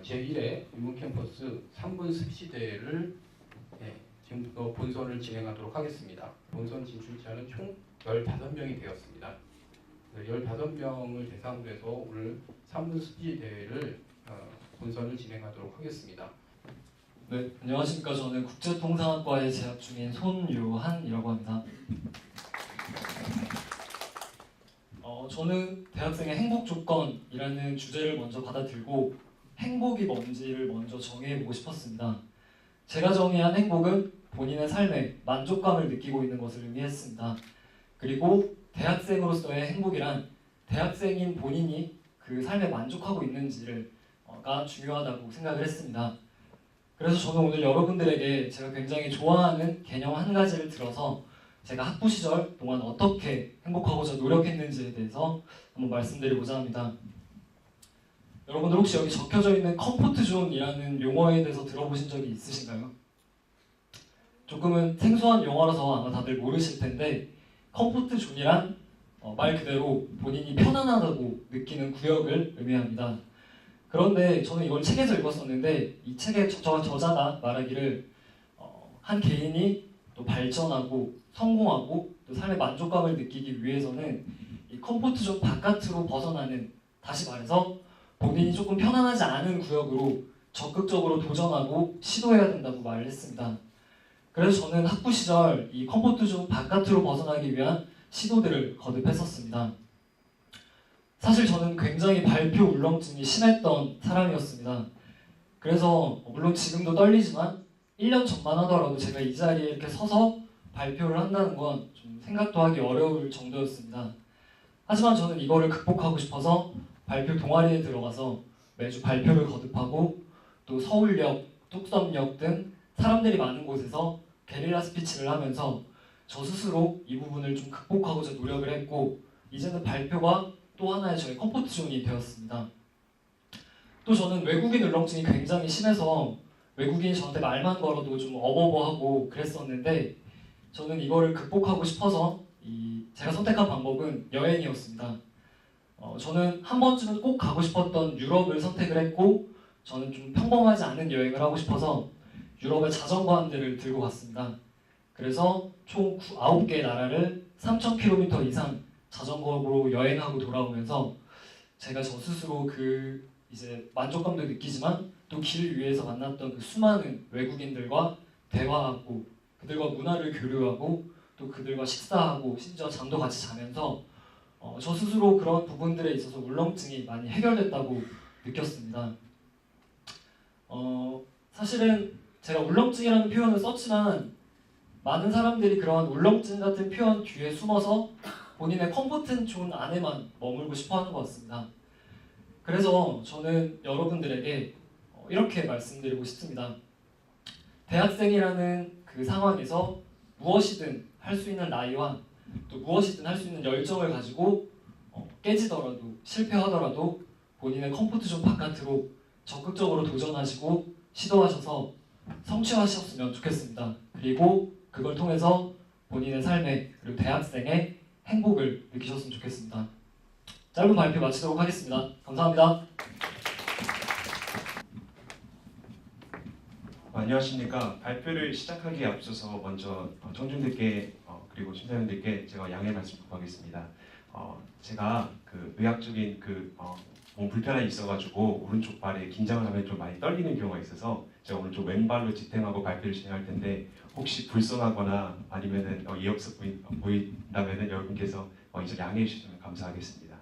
제1회 인문캠퍼스 3분 습시대회를 지금부터 본선을 진행하도록 하겠습니다. 본선 진출자는 총 15명이 되었습니다. 15명을 대상으로 해서 오늘 3분 습시대회를 본선을 진행하도록 하겠습니다. 네, 안녕하십니까. 저는 국제통상학과에 재학 중인 손유한이라고 합니다. 저는 대학생의 행복 조건이라는 주제를 먼저 받아들고 행복이 뭔지를 먼저 정의해보고 싶었습니다. 제가 정의한 행복은 본인의 삶에 만족감을 느끼고 있는 것을 의미했습니다. 그리고 대학생으로서의 행복이란 대학생인 본인이 그 삶에 만족하고 있는지가 중요하다고 생각을 했습니다. 그래서 저는 오늘 여러분들에게 제가 굉장히 좋아하는 개념 한 가지를 들어서 제가 학부 시절 동안 어떻게 행복하고자 노력했는지에 대해서 한번 말씀드리고자 합니다. 여러분들 혹시 여기 적혀져 있는 컴포트 존이라는 용어에 대해서 들어보신 적이 있으신가요? 조금은 생소한 용어라서 아마 다들 모르실 텐데 컴포트 존이란 말 그대로 본인이 편안하다고 느끼는 구역을 의미합니다. 그런데 저는 이걸 책에서 읽었었는데 이 책의 저자가 말하기를 한 개인이 또 발전하고 성공하고 또 삶의 만족감을 느끼기 위해서는 이 컴포트 존 바깥으로 벗어나는, 다시 말해서 본인이 조금 편안하지 않은 구역으로 적극적으로 도전하고 시도해야 된다고 말을 했습니다. 그래서 저는 학부 시절 이 컴포트 존 바깥으로 벗어나기 위한 시도들을 거듭했었습니다. 사실 저는 굉장히 발표 울렁증이 심했던 사람이었습니다. 그래서 물론 지금도 떨리지만 1년 전만 하더라도 제가 이 자리에 이렇게 서서 발표를 한다는 건 좀 생각도 하기 어려울 정도였습니다. 하지만 저는 이거를 극복하고 싶어서 발표 동아리에 들어가서 매주 발표를 거듭하고 또 서울역, 뚝섬역 등 사람들이 많은 곳에서 게릴라 스피치를 하면서 저 스스로 이 부분을 좀 극복하고자 노력을 했고 이제는 발표가 또 하나의 저의 컴포트 존이 되었습니다. 또 저는 외국인 울렁증이 굉장히 심해서 외국인이 저한테 말만 걸어도 좀 어버버하고 그랬었는데 저는 이거를 극복하고 싶어서 제가 선택한 방법은 여행이었습니다. 저는 한 번쯤은 꼭 가고 싶었던 유럽을 선택을 했고 저는 좀 평범하지 않은 여행을 하고 싶어서 유럽의 자전거 한 대를 들고 갔습니다. 그래서 총 9개의 나라를 3,000km 이상 자전거로 여행하고 돌아오면서 제가 저 스스로 이제 만족감도 느끼지만 또 길 위에서 만났던 그 수많은 외국인들과 대화하고 그들과 문화를 교류하고 또 그들과 식사하고 심지어 잠도 같이 자면서 저 스스로 그런 부분들에 있어서 울렁증이 많이 해결됐다고 느꼈습니다. 사실은 제가 울렁증이라는 표현을 썼지만 많은 사람들이 그러한 울렁증 같은 표현 뒤에 숨어서 본인의 컴포트 존 안에만 머물고 싶어 하는 것 같습니다. 그래서 저는 여러분들에게 이렇게 말씀드리고 싶습니다. 대학생이라는 그 상황에서 무엇이든 할 수 있는 나이와 또 무엇이든 할 수 있는 열정을 가지고 깨지더라도 실패하더라도 본인의 컴포트 존 바깥으로 적극적으로 도전하시고 시도하셔서 성취하셨으면 좋겠습니다. 그리고 그걸 통해서 본인의 삶에 그리고 대학생의 행복을 느끼셨으면 좋겠습니다. 짧은 발표 마치도록 하겠습니다. 감사합니다. 안녕하십니까. 발표를 시작하기에 앞서서 먼저 청중들께 그리고 심사위원들께 제가 양해 말씀 구하겠습니다. 제가 의학적인 몸 불편함이 있어가지고 오른쪽 발에 긴장을 하면 좀 많이 떨리는 경우가 있어서 제가 오늘 좀 왼발로 지탱하고 발표를 진행할 텐데 혹시 불편하거나 아니면은 이없어 보인다면은 여러분께서 이제 양해해 주시면 감사하겠습니다.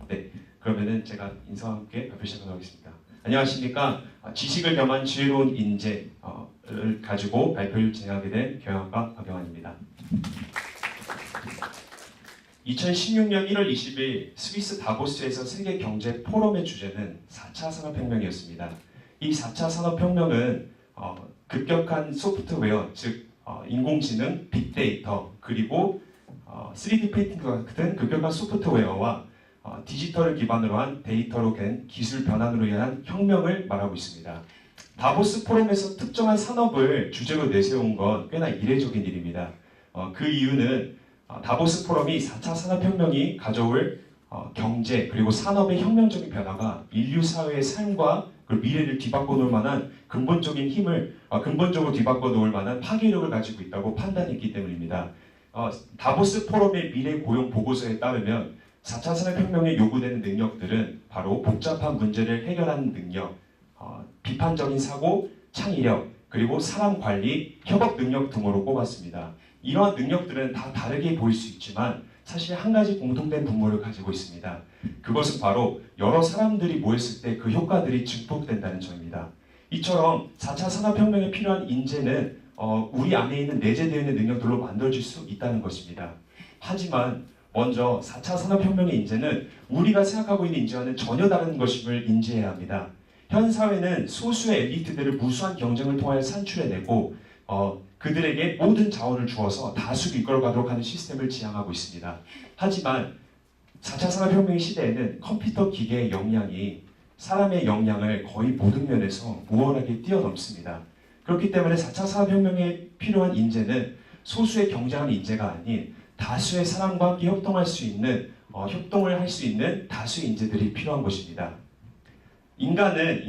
네, 그러면은 제가 인사와 함께 발표 시작하도록 하겠습니다. 안녕하십니까. 지식을 겸한 지혜로운 인재를 가지고 발표를 진행하게 된 경영학과 박영환입니다. 2016년 1월 20일 스위스 다보스에서 세계 경제 포럼의 주제는 4차 산업혁명이었습니다. 이 4차 산업혁명은 급격한 소프트웨어, 즉 인공지능, 빅데이터, 그리고 3D 프린팅 같은 급격한 소프트웨어와 디지털을 기반으로 한 데이터로 된 기술 변환으로 인한 혁명을 말하고 있습니다. 다보스 포럼에서 특정한 산업을 주제로 내세운 건 꽤나 이례적인 일입니다. 그 이유는 다보스 포럼이 4차 산업혁명이 가져올 경제 그리고 산업의 혁명적인 변화가 인류 사회의 삶과 그리고 미래를 뒤바꿔 놓을 만한 근본적인 힘을 근본적으로 뒤바꿔 놓을 만한 파괴력을 가지고 있다고 판단했기 때문입니다. 다보스 포럼의 미래 고용 보고서에 따르면 4차 산업혁명에 요구되는 능력들은 바로 복잡한 문제를 해결하는 능력, 비판적인 사고, 창의력, 그리고 사람 관리, 협업 능력 등으로 꼽았습니다. 이러한 능력들은 다 다르게 보일 수 있지만 사실 한 가지 공통된 분모를 가지고 있습니다. 그것은 바로 여러 사람들이 모였을 때 그 효과들이 증폭된다는 점입니다. 이처럼 4차 산업혁명에 필요한 인재는 우리 안에 있는 내재되어 있는 능력들로 만들어질 수 있다는 것입니다. 하지만 먼저 4차 산업혁명의 인재는 우리가 생각하고 있는 인재와는 전혀 다른 것임을 인지해야 합니다. 현 사회는 소수의 엘리트들을 무수한 경쟁을 통하여 산출해내고 그들에게 모든 자원을 주어서 다수를 이끌어가도록 하는 시스템을 지향하고 있습니다. 하지만 4차 산업혁명 시대에는 컴퓨터 기계의 역량이 사람의 역량을 거의 모든 면에서 우월하게 뛰어넘습니다. 그렇기 때문에 4차 산업혁명에 필요한 인재는 소수의 경쟁하는 인재가 아닌 다수의 사람과 함께 협동할 수 있는 협동을 할 수 있는 다수의 인재들이 필요한 것입니다. 인간은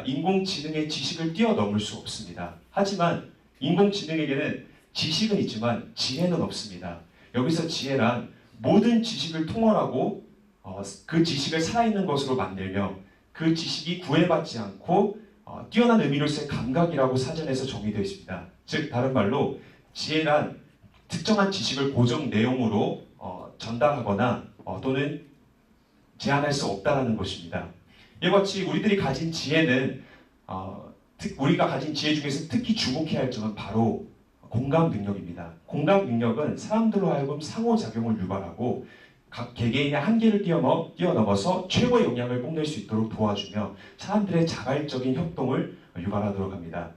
인공지능의 지식을 뛰어넘을 수 없습니다. 하지만 인공지능에게는 지식은 있지만 지혜는 없습니다. 여기서 지혜란 모든 지식을 통월하고 그 지식을 살아있는 것으로 만들며 그 지식이 구애받지 않고 뛰어난 의미로서의 감각이라고 사전에서 정의되어 있습니다. 즉 다른 말로 지혜란 특정한 지식을 고정 내용으로 전달하거나 또는 제한할 수 없다는 것입니다. 이와 같이 우리들이 가진 지혜는 우리가 가진 지혜 중에서 특히 주목해야 할 점은 바로 공감 능력입니다. 공감 능력은 사람들로 하여금 상호작용을 유발하고 각 개개인의 한계를 뛰어넘어서 최고의 영향을 뽐낼 수 있도록 도와주며 사람들의 자발적인 협동을 유발하도록 합니다.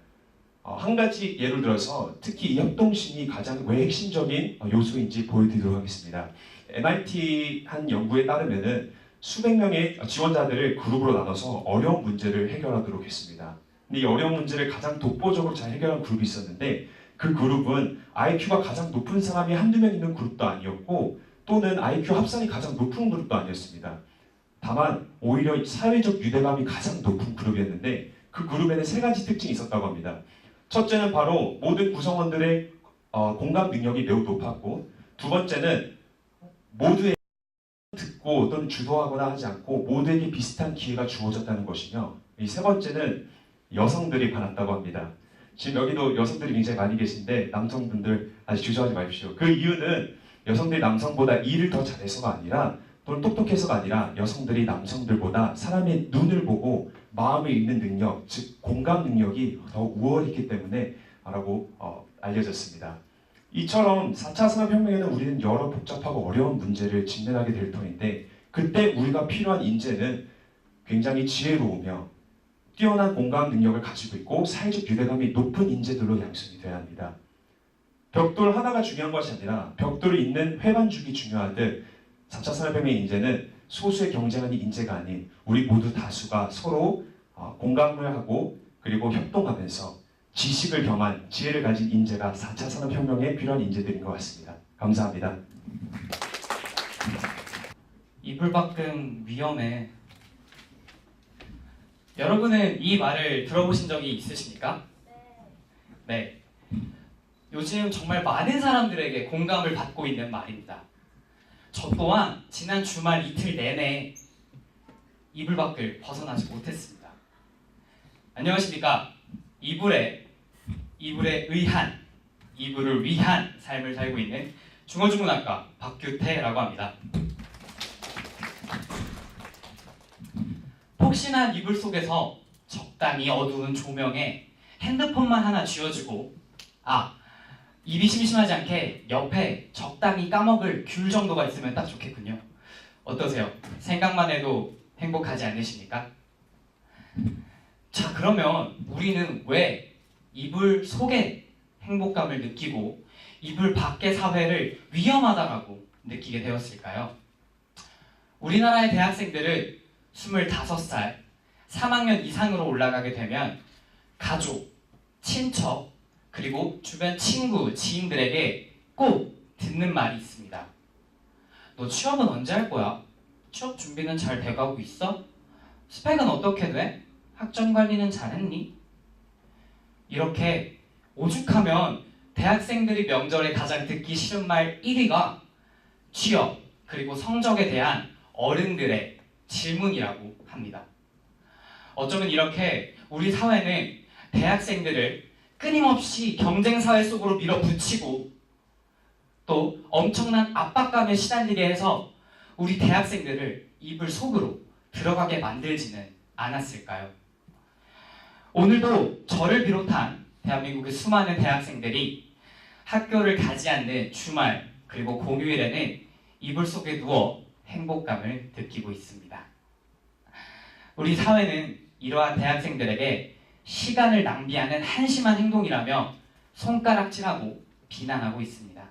한 가지 예를 들어서 특히 이 협동심이 가장 왜 핵심적인 요소인지 보여드리도록 하겠습니다. MIT 한 연구에 따르면은 수백 명의 지원자들을 그룹으로 나눠서 어려운 문제를 해결하도록 했습니다. 근데 이 어려운 문제를 가장 독보적으로 잘 해결한 그룹이 있었는데 그 그룹은 IQ가 가장 높은 사람이 한두 명 있는 그룹도 아니었고 또는 IQ 합산이 가장 높은 그룹도 아니었습니다. 다만 오히려 사회적 유대감이 가장 높은 그룹이었는데 그 그룹에는 세 가지 특징이 있었다고 합니다. 첫째는 바로 모든 구성원들의 공감 능력이 매우 높았고 두 번째는 모두의 듣고 또는 주도하거나 하지 않고 모두에게 비슷한 기회가 주어졌다는 것이며 이 세 번째는 여성들이 많았다고 합니다. 지금 여기도 여성들이 굉장히 많이 계신데 남성분들 아직 주저하지 마십시오. 그 이유는 여성들이 남성보다 일을 더 잘해서가 아니라 또는 똑똑해서가 아니라 여성들이 남성들보다 사람의 눈을 보고 마음을 읽는 능력, 즉 공감 능력이 더 우월했기 때문에 라고 알려졌습니다. 이처럼 4차 산업혁명에는 우리는 여러 복잡하고 어려운 문제를 직면하게 될 터인데 그때 우리가 필요한 인재는 굉장히 지혜로우며 뛰어난 공감 능력을 가지고 있고 사회적 유대감이 높은 인재들로 양성이 되어야 합니다. 벽돌 하나가 중요한 것이 아니라 벽돌이 있는 회반죽이 중요하듯 4차 산업혁명의 인재는 소수의 경쟁하는 인재가 아닌 우리 모두 다수가 서로 공감을 하고 그리고 협동하면서 지식을 겸한 지혜를 가진 인재가 4차 산업혁명에 필요한 인재들인 것 같습니다. 감사합니다. 이불밖은 위험해. 여러분은 이 말을 들어보신 적이 있으십니까? 네. 요즘 정말 많은 사람들에게 공감을 받고 있는 말입니다. 저 또한 지난 주말 이틀 내내 이불 밖을 벗어나지 못했습니다. 안녕하십니까? 이불에 의한, 이불을 위한 삶을 살고 있는 중어중문학과 박규태라고 합니다. 폭신한 이불 속에서 적당히 어두운 조명에 핸드폰만 하나 쥐어주고 입이 심심하지 않게 옆에 적당히 까먹을 귤 정도가 있으면 딱 좋겠군요. 어떠세요? 생각만 해도 행복하지 않으십니까? 자, 그러면 우리는 왜 이불 속에 행복감을 느끼고 이불 밖의 사회를 위험하다라고 느끼게 되었을까요? 우리나라의 대학생들은 25살, 3학년 이상으로 올라가게 되면 가족, 친척, 그리고 주변 친구, 지인들에게 꼭 듣는 말이 있습니다. 너 취업은 언제 할 거야? 취업 준비는 잘 돼가고 있어? 스펙은 어떻게 돼? 학점 관리는 잘했니? 이렇게 오죽하면 대학생들이 명절에 가장 듣기 싫은 말 1위가 취업 그리고 성적에 대한 어른들의 질문이라고 합니다. 어쩌면 이렇게 우리 사회는 대학생들을 끊임없이 경쟁사회 속으로 밀어붙이고 또 엄청난 압박감에 시달리게 해서 우리 대학생들을 이불 속으로 들어가게 만들지는 않았을까요? 오늘도 저를 비롯한 대한민국의 수많은 대학생들이 학교를 가지 않는 주말 그리고 공휴일에는 이불 속에 누워 행복감을 느끼고 있습니다. 우리 사회는 이러한 대학생들에게 시간을 낭비하는 한심한 행동이라며 손가락질하고 비난하고 있습니다.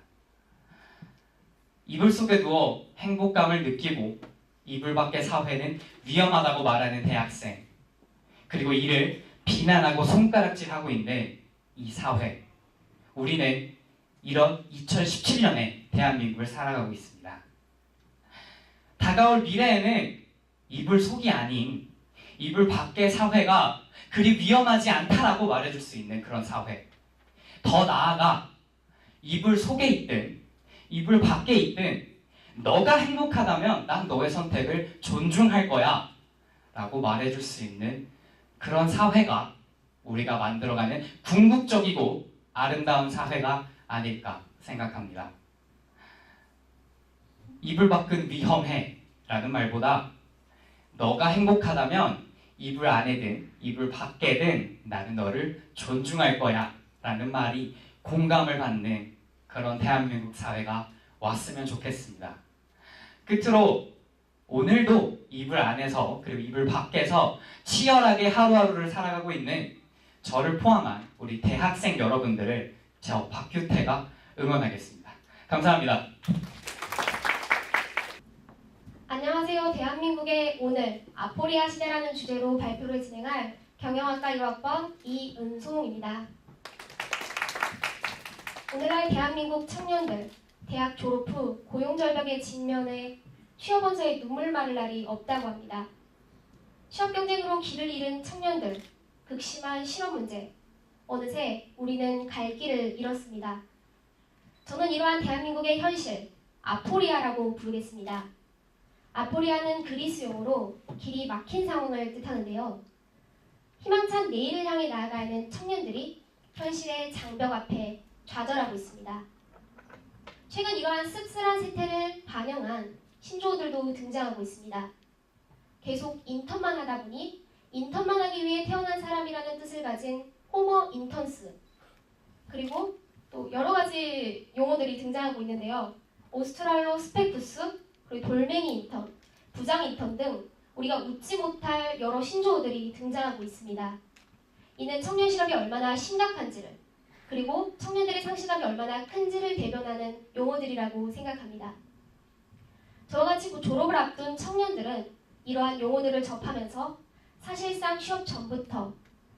이불 속에 누워 행복감을 느끼고 이불 밖의 사회는 위험하다고 말하는 대학생, 그리고 이를 비난하고 손가락질하고 있는 이 사회, 우리는 이런 2017년에 대한민국을 살아가고 있습니다. 다가올 미래에는 이불 속이 아닌 이불 밖의 사회가 그리 위험하지 않다라고 말해줄 수 있는 그런 사회. 더 나아가 이불 속에 있든 이불 밖에 있든 너가 행복하다면 난 너의 선택을 존중할 거야 라고 말해줄 수 있는 그런 사회가 우리가 만들어가는 궁극적이고 아름다운 사회가 아닐까 생각합니다. 이불 밖은 위험해 라는 말보다 너가 행복하다면 이불 안에든 이불 밖에든 나는 너를 존중할 거야 라는 말이 공감을 받는 그런 대한민국 사회가 왔으면 좋겠습니다. 끝으로 오늘도 이불 안에서 그리고 이불 밖에서 치열하게 하루하루를 살아가고 있는 저를 포함한 우리 대학생 여러분들을 저 박규태가 응원하겠습니다. 감사합니다. 안녕하세요. 대한민국의 오늘 아포리아 시대라는 주제로 발표를 진행할 경영학과 1학번 이은송입니다. 오늘날 대한민국 청년들, 대학 졸업 후 고용절벽에 직면해 취업원서에 눈물 마를 날이 없다고 합니다. 취업 경쟁으로 길을 잃은 청년들, 극심한 실업 문제, 어느새 우리는 갈 길을 잃었습니다. 저는 이러한 대한민국의 현실, 아포리아라고 부르겠습니다. 아포리아는 그리스 용어로 길이 막힌 상황을 뜻하는데요. 희망찬 내일을 향해 나아가는 청년들이 현실의 장벽 앞에 좌절하고 있습니다. 최근 이러한 씁쓸한 세태를 반영한 신조어들도 등장하고 있습니다. 계속 인턴만 하다 보니 인턴만 하기 위해 태어난 사람이라는 뜻을 가진 호모 인턴스, 그리고 또 여러 가지 용어들이 등장하고 있는데요. 오스트랄로스페쿠스, 그리고 돌멩이 인턴, 부장 인턴 등 우리가 웃지 못할 여러 신조어들이 등장하고 있습니다. 이는 청년 실업이 얼마나 심각한지를, 그리고 청년들의 상실감이 얼마나 큰지를 대변하는 용어들이라고 생각합니다. 저와 같이 졸업을 앞둔 청년들은 이러한 용어들을 접하면서 사실상 취업 전부터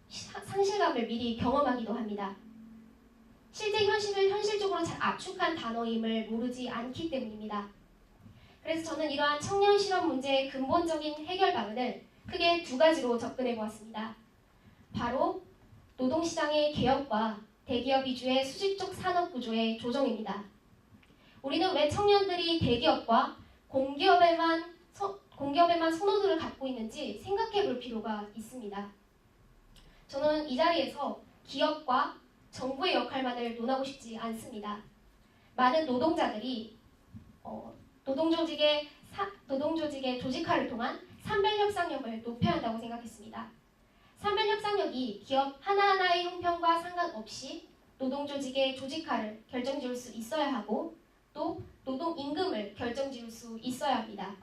상실감을 미리 경험하기도 합니다. 실제 현실을 현실적으로 잘 압축한 단어임을 모르지 않기 때문입니다. 그래서 저는 이러한 청년 실업 문제의 근본적인 해결 방안을 크게 두 가지로 접근해 보았습니다. 바로 노동시장의 개혁과 대기업 위주의 수직적 산업 구조의 조정입니다. 우리는 왜 청년들이 대기업과 공기업에만 선호도를 갖고 있는지 생각해 볼 필요가 있습니다. 저는 이 자리에서 기업과 정부의 역할만을 논하고 싶지 않습니다. 많은 노동자들이 노동조직의 조직화를 통한 산별협상력을 높여야 한다고 생각했습니다. 산별협상력이 기업 하나하나의 형편과 상관없이 노동조직의 조직화를 결정지을 수 있어야 하고 또 노동임금을 결정지을 수 있어야 합니다.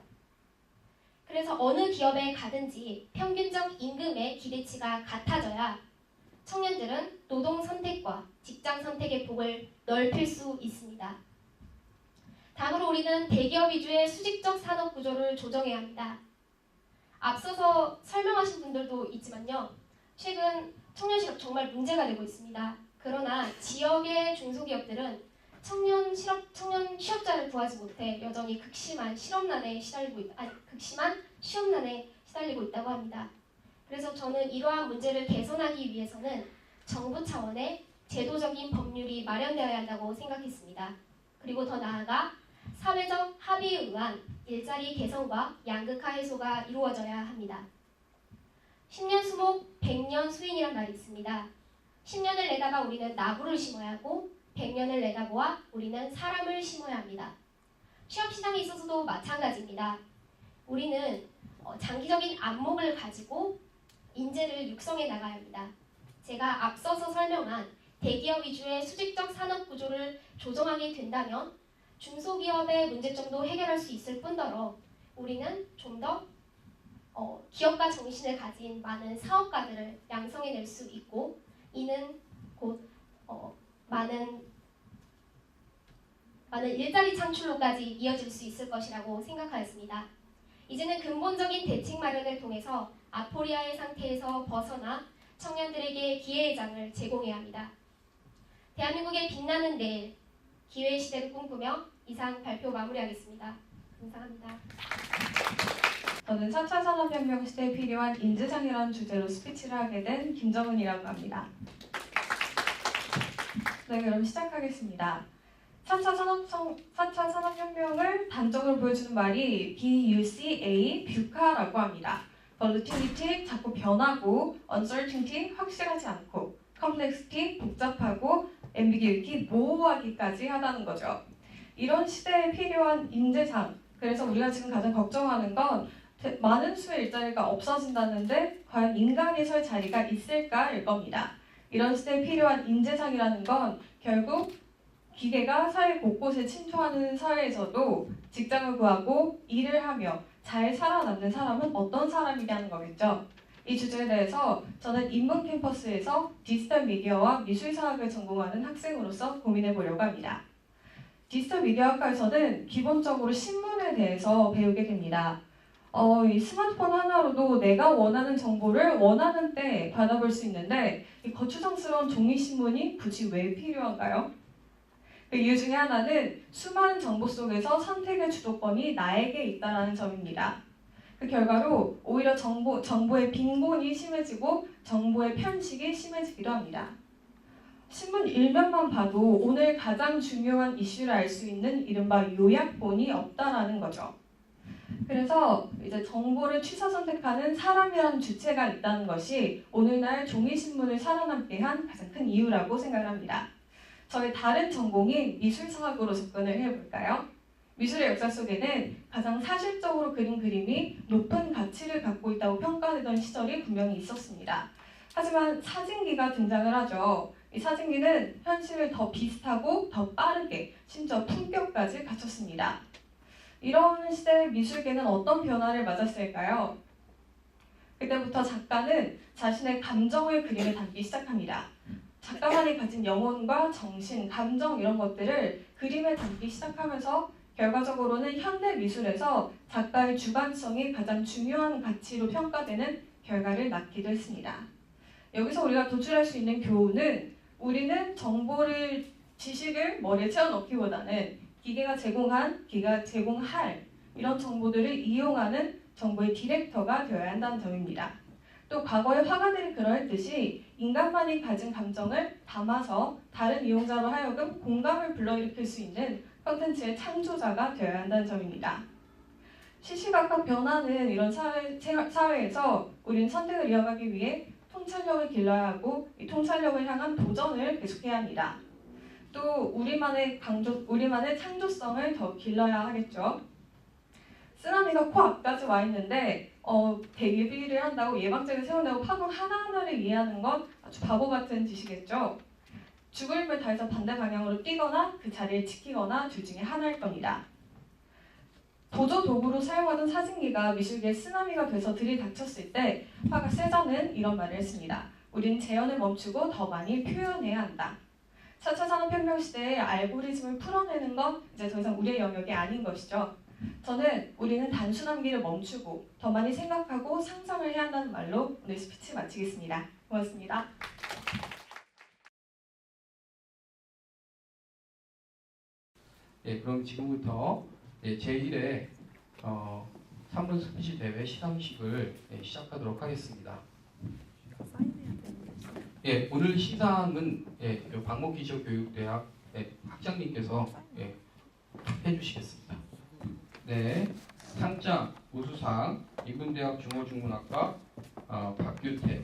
그래서 어느 기업에 가든지 평균적 임금의 기대치가 같아져야 청년들은 노동 선택과 직장 선택의 폭을 넓힐 수 있습니다. 다음으로 우리는 대기업 위주의 수직적 산업 구조를 조정해야 합니다. 앞서서 설명하신 분들도 있지만요. 최근 청년 실업 정말 문제가 되고 있습니다. 그러나 지역의 중소기업들은 청년 취업자를 구하지 못해 여전히 극심한 취업난에 시달리고 있다고 합니다. 그래서 저는 이러한 문제를 개선하기 위해서는 정부 차원의 제도적인 법률이 마련되어야 한다고 생각했습니다. 그리고 더 나아가 사회적 합의에 의한 일자리 개선과 양극화 해소가 이루어져야 합니다. 10년 수목, 100년 수인이란 말이 있습니다. 10년을 내다봐 우리는 나무를 심어야 하고 100년을 내다보아 우리는 사람을 심어야 합니다. 취업시장에 있어서도 마찬가지입니다. 우리는 장기적인 안목을 가지고 인재를 육성해 나가야 합니다. 제가 앞서서 설명한 대기업 위주의 수직적 산업 구조를 조정하게 된다면 중소기업의 문제점도 해결할 수 있을 뿐더러 우리는 좀 더 기업가 정신을 가진 많은 사업가들을 양성해낼 수 있고 이는 곧 많은 일자리 창출로까지 이어질 수 있을 것이라고 생각하였습니다. 이제는 근본적인 대책 마련을 통해서 아포리아의 상태에서 벗어나 청년들에게 기회의 장을 제공해야 합니다. 대한민국의 빛나는 내일, 기회의 시대를 꿈꾸며 이상 발표 마무리하겠습니다. 감사합니다. 저는 4차 산업혁명 시대에 필요한 인재상이라는 주제로 스피치를 하게 된 김정은이라고 합니다. 네, 그럼 시작하겠습니다. 4차 산업혁명을 단적으로 보여주는 말이 BUCA, 뷰카라고 합니다. Volatility, 자꾸 변하고, Uncertainty, 확실하지 않고, Complexity, 복잡하고, Ambiguity, 모호하기까지 하다는 거죠. 이런 시대에 필요한 인재상, 그래서 우리가 지금 가장 걱정하는 건 많은 수의 일자리가 없어진다는데 과연 인간이 설 자리가 있을까일 겁니다. 이런 시대에 필요한 인재상이라는 건 결국 기계가 사회 곳곳에 침투하는 사회에서도 직장을 구하고 일을 하며 잘 살아남는 사람은 어떤 사람이냐는 거겠죠. 이 주제에 대해서 저는 인문 캠퍼스에서 디지털 미디어와 미술사학을 전공하는 학생으로서 고민해 보려고 합니다. 디지털 미디어학과에서는 기본적으로 신문에 대해서 배우게 됩니다. 이 스마트폰 하나로도 내가 원하는 정보를 원하는 때 받아볼 수 있는데 이 거추장스러운 종이신문이 굳이 왜 필요한가요? 그 이유 중에 하나는 수많은 정보 속에서 선택의 주도권이 나에게 있다는 점입니다. 그 결과로 오히려 정보의 빈곤이 심해지고 정보의 편식이 심해지기도 합니다. 신문 일면만 봐도 오늘 가장 중요한 이슈를 알 수 있는 이른바 요약본이 없다라는 거죠. 그래서 이제 정보를 취사 선택하는 사람이라는 주체가 있다는 것이 오늘날 종이신문을 살아남게 한 가장 큰 이유라고 생각을 합니다. 저의 다른 전공인 미술사학으로 접근을 해볼까요? 미술의 역사 속에는 가장 사실적으로 그린 그림이 높은 가치를 갖고 있다고 평가되던 시절이 분명히 있었습니다. 하지만 사진기가 등장을 하죠. 이 사진기는 현실을 더 비슷하고 더 빠르게 심지어 품격까지 갖췄습니다. 이런 시대의 미술계는 어떤 변화를 맞았을까요? 그때부터 작가는 자신의 감정을 그림에 담기 시작합니다. 작가만이 가진 영혼과 정신, 감정 이런 것들을 그림에 담기 시작하면서 결과적으로는 현대 미술에서 작가의 주관성이 가장 중요한 가치로 평가되는 결과를 낳기도 했습니다. 여기서 우리가 도출할 수 있는 교훈은 우리는 정보를, 지식을 머리에 채워넣기보다는 기계가 제공할 이런 정보들을 이용하는 정보의 디렉터가 되어야 한다는 점입니다. 또 과거의 화가들이 그러했듯이 인간만이 가진 감정을 담아서 다른 이용자로 하여금 공감을 불러일으킬 수 있는 콘텐츠의 창조자가 되어야 한다는 점입니다. 시시각각 변하는 이런 사회에서 우리는 선택을 이어가기 위해 통찰력을 길러야 하고 이 통찰력을 향한 도전을 계속해야 합니다. 또 우리만의 창조성을 더 길러야 하겠죠. 쓰나미가 코앞까지 와 있는데 대비를 한다고 예방책을 세운다고 파동 하나하나를 이해하는 건 아주 바보 같은 짓이겠죠. 죽을 힘을 다해서 반대 방향으로 뛰거나 그 자리를 지키거나 둘 중에 하나일 겁니다. 보조 도구로 사용하던 사진기가 미술계의 쓰나미가 돼서 들이닥쳤을 때 화가 세자는 이런 말을 했습니다. 우린 재현을 멈추고 더 많이 표현해야 한다. 4차 산업혁명 시대의 알고리즘을 풀어내는 건 이제 더 이상 우리의 영역이 아닌 것이죠. 저는 우리는 단순한 길을 멈추고 더 많이 생각하고 상상을 해야 한다는 말로 오늘 스피치 마치겠습니다. 고맙습니다. 네, 그럼 지금부터 제1회 3분 스피치 대회 시상식을 시작하도록 하겠습니다. 예, 오늘 시상은 박목기초교육대학 학장님께서 해주시겠습니다. 네, 상장 우수상 인문대학 중어중문학과 박규태.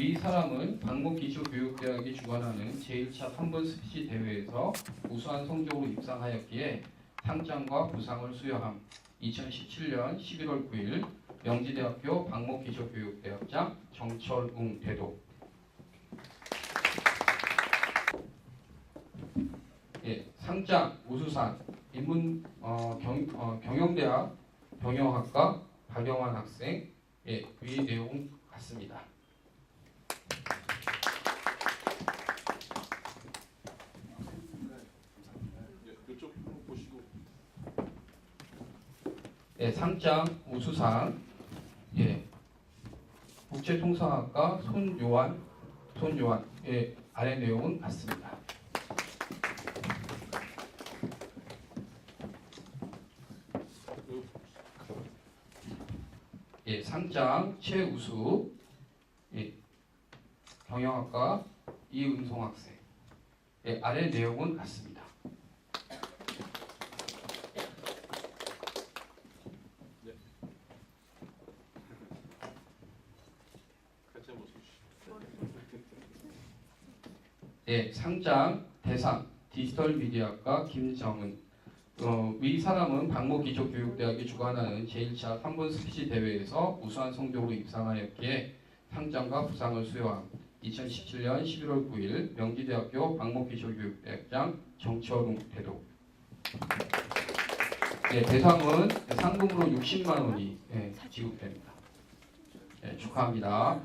이 사람은 박목기초교육대학이 주관하는 제1차 3분 스피치 대회에서 우수한 성적으로 입상하였기에 상장과 부상을 수여함. 2017년 11월 9일 명지대학교 박목기초교육대학장 정철웅 대도. 예, 상장 우수상 경영대학 경영학과 박영환 학생. 예, 위 내용 같습니다. 예, 상장 우수상 국제통상학과 손요한 아래 내용은 같습니다. 예, 상장 최우수 경영학과 이은송 학생 아래 내용은 같습니다. 예, 상장 대상 디지털 미디어학과 김정은. 위 사람은 박목기초교육대학이 주관하는 제1차 3분 스피치 대회에서 우수한 성적으로 입상하였기에 상장과 부상을 수여함. 2017년 11월 9일 명지대학교 박목기초교육대학장 정철웅 대도. 예, 대상은 상금으로 60만 원이 지급됩니다. 예, 축하합니다.